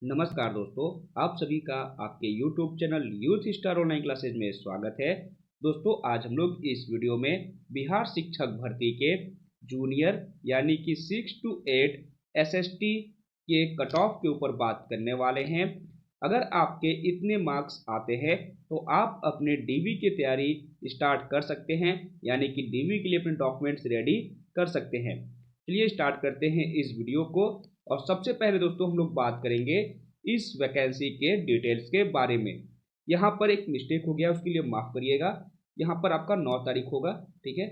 नमस्कार दोस्तों, आप सभी का आपके YouTube channel youth star online classes में स्वागत है। दोस्तों, आज हम लोग इस वीडियो में बिहार शिक्षक भर्ती के जूनियर यानी कि 6 to 8 एसएसटी के कट ऑफ के ऊपर बात करने वाले हैं। अगर आपके इतने मार्क्स आते हैं तो आप अपने डीवी की तैयारी स्टार्ट कर सकते हैं, यानी कि डीवी के लिए अपने डॉक्यूमेंट्स रेडी कर सकते हैं। चलिए स्टार्ट करते हैं इस वीडियो को। और सबसे पहले दोस्तों हम लोग बात करेंगे इस वैकेंसी के डिटेल्स के बारे में। यहाँ पर एक मिस्टेक हो गया, उसके लिए माफ़ करिएगा। यहाँ पर आपका 9 तारीख होगा, ठीक है,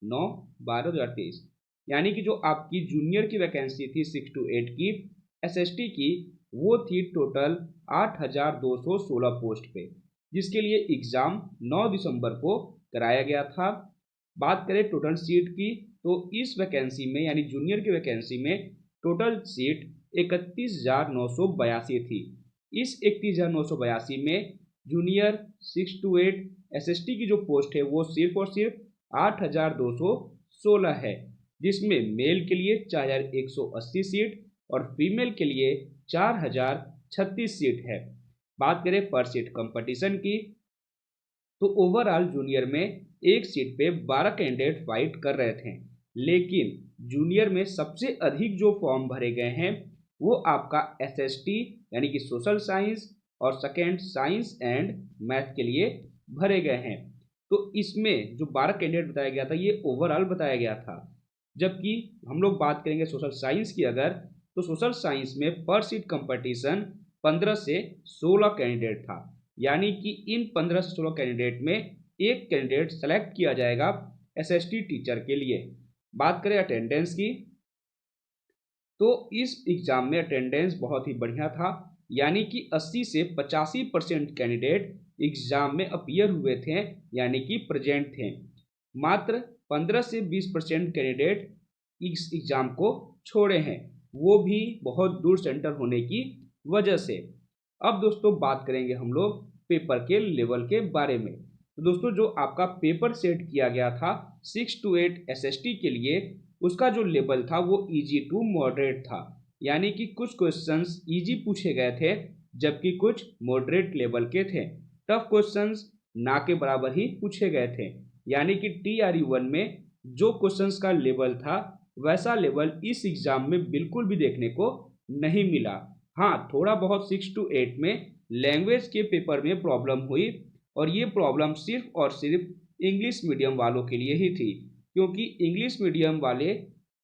9/12/2023, यानी कि जो आपकी जूनियर की वैकेंसी थी 6 to 8 की एसएसटी की, वो थी टोटल 8,216 पोस्ट पे, जिसके लिए एग्ज़ाम 9 दिसंबर को कराया गया था। बात करें टोटल सीट की, तो इस वैकेंसी में यानी जूनियर की वैकेंसी में टोटल सीट 31,982 थी। इस 31,982 में जूनियर 6 to 8 एसएसटी की जो पोस्ट है वो सिर्फ और सिर्फ 8,216 है, जिसमें मेल के लिए 4,180 सीट और फीमेल के लिए 4,036 सीट है। बात करें पर सीट कंपटीशन की, तो ओवरऑल जूनियर में एक सीट पे 12 कैंडिडेट फाइट कर रहे थे, लेकिन जूनियर में सबसे अधिक जो फॉर्म भरे गए हैं वो आपका एसएसटी यानी कि सोशल साइंस और सेकेंड साइंस एंड मैथ के लिए भरे गए हैं। तो इसमें जो 12 कैंडिडेट बताया गया था ये ओवरऑल बताया गया था। जबकि हम लोग बात करेंगे सोशल साइंस की अगर, तो सोशल साइंस में पर सीट कंपटीशन 15 से 16 कैंडिडेट था, यानी कि इन 15 से 16 कैंडिडेट में एक कैंडिडेट सेलेक्ट किया जाएगा एसएसटी टीचर के लिए। बात करें अटेंडेंस की, तो इस एग्ज़ाम में अटेंडेंस बहुत ही बढ़िया था, यानी कि 80 से 85% कैंडिडेट एग्ज़ाम में अपीयर हुए थे, यानी कि प्रेजेंट थे। मात्र 15 से 20% कैंडिडेट इस एग्ज़ाम को छोड़े हैं, वो भी बहुत दूर सेंटर होने की वजह से। अब दोस्तों बात करेंगे हम लोग पेपर के लेवल के बारे में। तो दोस्तों जो आपका पेपर सेट किया गया था 6 to 8 एसएसटी के लिए, उसका जो लेवल था वो इजी टू मॉडरेट था, यानी कि कुछ क्वेश्चंस इजी पूछे गए थे जबकि कुछ मॉडरेट लेवल के थे। टफ क्वेश्चंस ना के बराबर ही पूछे गए थे, यानी कि TRE1 में जो क्वेश्चंस का लेवल था वैसा लेवल इस एग्जाम में बिल्कुल भी देखने को नहीं मिला। हाँ, थोड़ा बहुत 6 to 8 में लैंग्वेज के पेपर में प्रॉब्लम हुई, और ये प्रॉब्लम सिर्फ और सिर्फ इंग्लिश मीडियम वालों के लिए ही थी, क्योंकि इंग्लिश मीडियम वाले,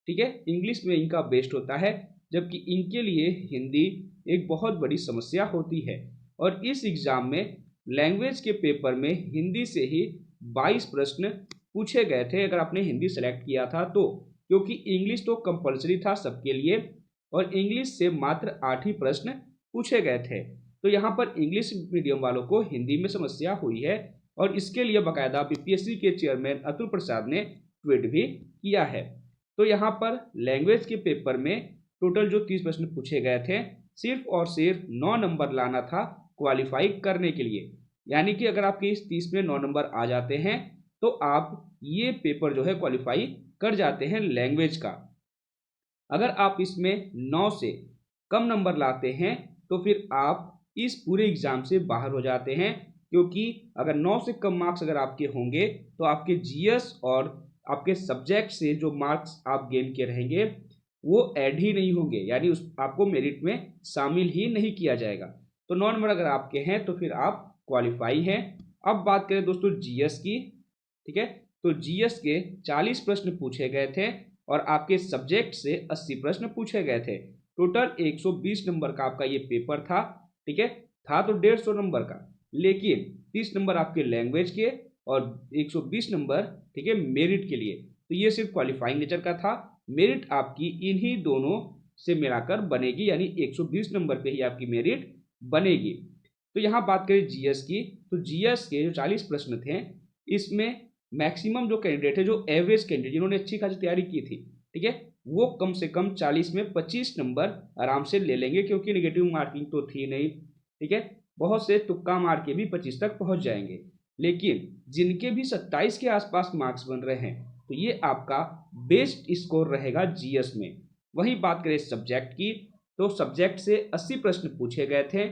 ठीक है, इंग्लिश में इनका बेस्ट होता है, जबकि इनके लिए हिंदी एक बहुत बड़ी समस्या होती है। और इस एग्ज़ाम में लैंग्वेज के पेपर में हिंदी से ही 22 प्रश्न पूछे गए थे अगर आपने हिंदी सेलेक्ट किया था तो, क्योंकि इंग्लिश तो कंपलसरी था सबके लिए और इंग्लिश से मात्र 8 ही प्रश्न पूछे गए थे। तो यहाँ पर इंग्लिश मीडियम वालों को हिंदी में समस्या हुई है, और इसके लिए बाकायदा बीपीएससी के चेयरमैन अतुल प्रसाद ने ट्वीट भी किया है। तो यहाँ पर लैंग्वेज के पेपर में टोटल जो 30 प्रश्न पूछे गए थे, सिर्फ और सिर्फ 9 नंबर लाना था क्वालिफाई करने के लिए, यानी कि अगर आपके इस 30 में 9 नंबर आ जाते हैं तो आप ये पेपर जो है क्वालिफाई कर जाते हैं लैंग्वेज का। अगर आप इसमें 9 से कम नंबर लाते हैं तो फिर आप इस पूरे एग्ज़ाम से बाहर हो जाते हैं, क्योंकि अगर 9 से कम मार्क्स अगर आपके होंगे तो आपके जीएस और आपके सब्जेक्ट से जो मार्क्स आप गेन के रहेंगे वो ऐड ही नहीं होंगे, यानी उस आपको मेरिट में शामिल ही नहीं किया जाएगा। तो 9 नंबर अगर आपके हैं तो फिर आप क्वालिफाई हैं। अब बात करें दोस्तों जीएस की, ठीक है, तो जीएस के 40 प्रश्न पूछे गए थे और आपके सब्जेक्ट से 80 प्रश्न पूछे गए थे। टोटल 120 नंबर का आपका ये पेपर था, ठीक है, था तो 150 नंबर का, लेकिन 30 नंबर आपके लैंग्वेज के और 120 नंबर, ठीक है, मेरिट के लिए। तो ये सिर्फ क्वालिफाइंग नेचर का था, मेरिट आपकी इन्हीं दोनों से मिलाकर बनेगी, यानी 120 नंबर पे ही आपकी मेरिट बनेगी। तो यहाँ बात करें जीएस की, तो जीएस के जो 40 प्रश्न थे इसमें मैक्सिमम जो कैंडिडेट है, जो एवरेज कैंडिडेट जिन्होंने अच्छी खासी तैयारी की थी, ठीक है, वो कम से कम 40 में 25 नंबर आराम से ले लेंगे, क्योंकि नेगेटिव मार्किंग तो थी नहीं, ठीक है, बहुत से तुक्का मार के भी 25 तक पहुंच जाएंगे। लेकिन जिनके भी 27 के आसपास मार्क्स बन रहे हैं तो ये आपका बेस्ट स्कोर रहेगा जीएस में। वहीं बात करें सब्जेक्ट की, तो सब्जेक्ट से 80 प्रश्न पूछे गए थे।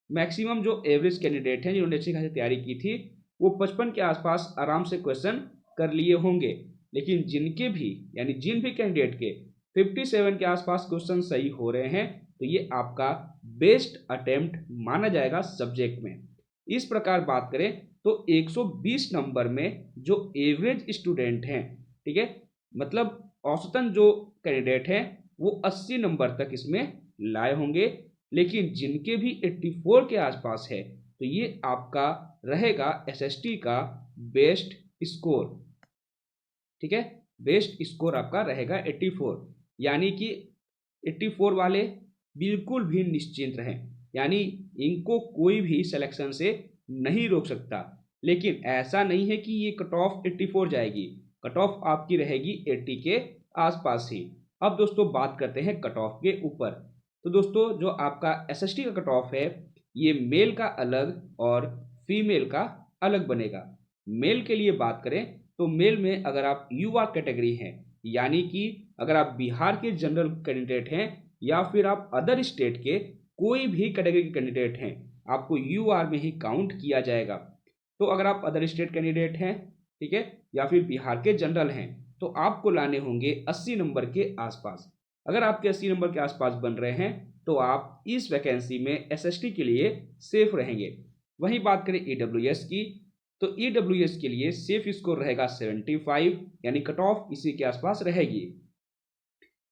मैक्सिमम जो एवरेज कैंडिडेट हैं जिन्होंने अच्छी खासी तैयारी की थी वो 55 के आसपास आराम से क्वेश्चन कर लिए होंगे। लेकिन जिनके भी यानी जिन भी कैंडिडेट के 57 के आसपास क्वेश्चन सही हो रहे हैं तो ये आपका बेस्ट अटेम्प्ट माना जाएगा सब्जेक्ट में। इस प्रकार बात करें तो 120 नंबर में जो एवरेज स्टूडेंट हैं, ठीक है, मतलब औसतन जो कैंडिडेट हैं वो 80 नंबर तक इसमें लाए होंगे। लेकिन जिनके भी 84 के आसपास है तो ये आपका रहेगा एसएसटी का बेस्ट स्कोर, ठीक है, बेस्ट स्कोर आपका रहेगा 84। यानी कि 84 वाले बिल्कुल भी निश्चिंत रहें, यानी इनको कोई भी सिलेक्शन से नहीं रोक सकता। लेकिन ऐसा नहीं है कि ये कट ऑफ 84 जाएगी, कट ऑफ आपकी रहेगी 80 के आसपास ही। अब दोस्तों बात करते हैं कट ऑफ के ऊपर। तो दोस्तों जो आपका एसएसटी का कट ऑफ है ये मेल का अलग और फीमेल का अलग बनेगा। मेल के लिए बात करें तो मेल में अगर आप युवा कैटेगरी हैं, यानी कि अगर आप बिहार के जनरल कैंडिडेट हैं या फिर आप अदर स्टेट के कोई भी कैटेगरी के कैंडिडेट हैं, आपको यूआर में ही काउंट किया जाएगा। तो अगर आप अदर स्टेट कैंडिडेट हैं, ठीक है, या फिर बिहार के जनरल हैं तो आपको लाने होंगे 80 नंबर के आसपास। अगर आपके 80 नंबर के आसपास बन रहे हैं तो आप इस वैकेंसी में एसएसटी के लिए सेफ रहेंगे। वहीं बात करें ईडब्ल्यूएस की तो ईडब्ल्यूएस के लिए सेफ स्कोर रहेगा 75, यानी कट ऑफ इसी के आसपास रहेगी।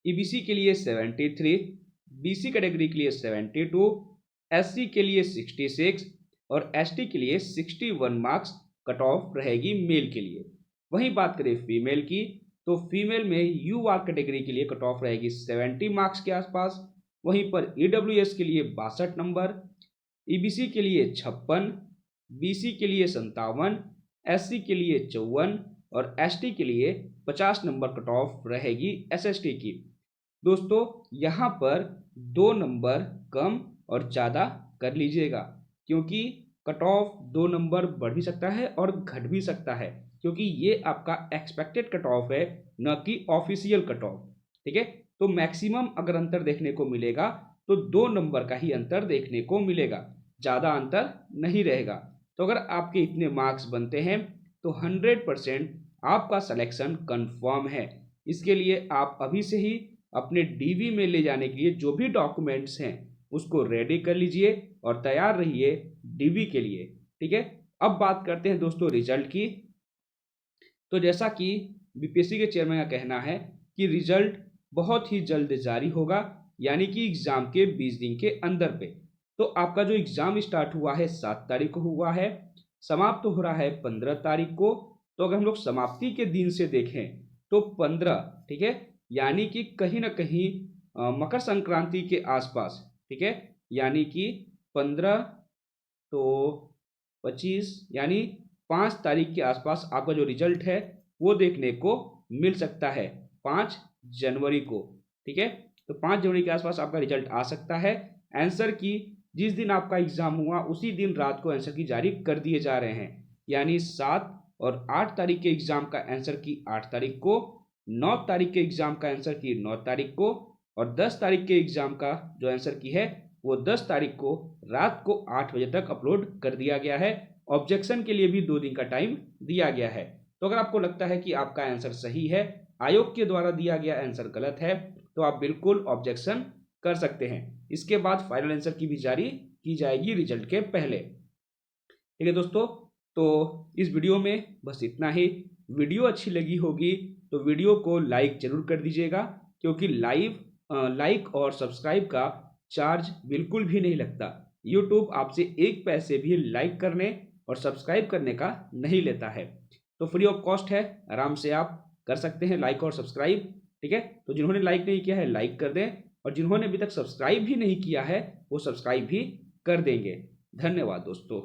ईबीसी के लिए 73, बीसी कैटेगरी के लिए 72, एससी के लिए 66 और एसटी के लिए 61 मार्क्स कट ऑफ रहेगी मेल के लिए। वहीं बात करें फीमेल की तो फीमेल में यूआर कैटेगरी के लिए कट ऑफ रहेगी 70 मार्क्स के आसपास। वहीं पर ईडब्ल्यूएस के लिए 62 नंबर, ईबीसी के लिए 56, बीसी के लिए 57, एससी के लिए 54 और एसटी के लिए 50 नंबर कट ऑफ रहेगी एसएसटी की। दोस्तों यहाँ पर 2 नंबर कम और ज़्यादा कर लीजिएगा, क्योंकि कट ऑफ 2 नंबर बढ़ भी सकता है और घट भी सकता है, क्योंकि ये आपका एक्सपेक्टेड कट ऑफ है न कि ऑफिशियल कट ऑफ, ठीक है। तो मैक्सिमम अगर अंतर देखने को मिलेगा तो 2 नंबर का ही अंतर देखने को मिलेगा, ज़्यादा अंतर नहीं रहेगा। तो अगर आपके इतने मार्क्स बनते हैं तो 100% आपका सिलेक्शन कंफर्म है। इसके लिए आप अभी से ही अपने डीवी में ले जाने के लिए जो भी डॉक्यूमेंट्स हैं उसको रेडी कर लीजिए और तैयार रहिए डीवी के लिए, ठीक है। अब बात करते हैं दोस्तों रिजल्ट की। तो जैसा कि बीपीएससी के चेयरमैन का कहना है कि रिजल्ट बहुत ही जल्द जारी होगा, यानी कि एग्जाम के 20 दिन के अंदर पे। तो आपका जो एग्जाम स्टार्ट हुआ है 7 तारीख को हुआ है, समाप्त हो रहा है 15 तारीख को। तो अगर हम लोग समाप्ति के दिन से देखें तो 15, ठीक है, यानी कि कहीं ना कहीं मकर संक्रांति के आसपास, ठीक है, यानी कि 15 तो 25 यानी 5 तारीख के आसपास आपका जो रिजल्ट है वो देखने को मिल सकता है 5 जनवरी को, ठीक है। तो 5 जनवरी के आसपास आपका रिजल्ट आ सकता है। आंसर की जिस दिन आपका एग्जाम हुआ उसी दिन रात को आंसर की जारी कर दिए जा रहे हैं, यानी 7 और 8 तारीख के एग्जाम का आंसर की 8 तारीख को, 9 तारीख के एग्जाम का आंसर की 9 तारीख को और 10 तारीख के एग्जाम का जो आंसर की है वो 10 तारीख को रात को 8 बजे तक अपलोड कर दिया गया है। ऑब्जेक्शन के लिए भी 2 दिन का टाइम दिया गया है। तो अगर आपको लगता है कि आपका आंसर सही है, आयोग के द्वारा दिया गया आंसर गलत है, तो आप बिल्कुल ऑब्जेक्शन कर सकते हैं। इसके बाद फाइनल आंसर की भी जारी की जाएगी रिजल्ट के पहले, ठीक है दोस्तों। तो इस वीडियो में बस इतना ही। वीडियो अच्छी लगी होगी तो वीडियो को लाइक जरूर कर दीजिएगा, क्योंकि लाइक और सब्सक्राइब का चार्ज बिल्कुल भी नहीं लगता। यूट्यूब आपसे 1 पैसे भी लाइक करने और सब्सक्राइब करने का नहीं लेता है, तो फ्री ऑफ कॉस्ट है, आराम से आप कर सकते हैं लाइक और सब्सक्राइब, ठीक है। तो जिन्होंने लाइक नहीं किया है लाइक कर दें और जिन्होंने अभी तक सब्सक्राइब भी नहीं किया है वो सब्सक्राइब भी कर देंगे। धन्यवाद दोस्तों।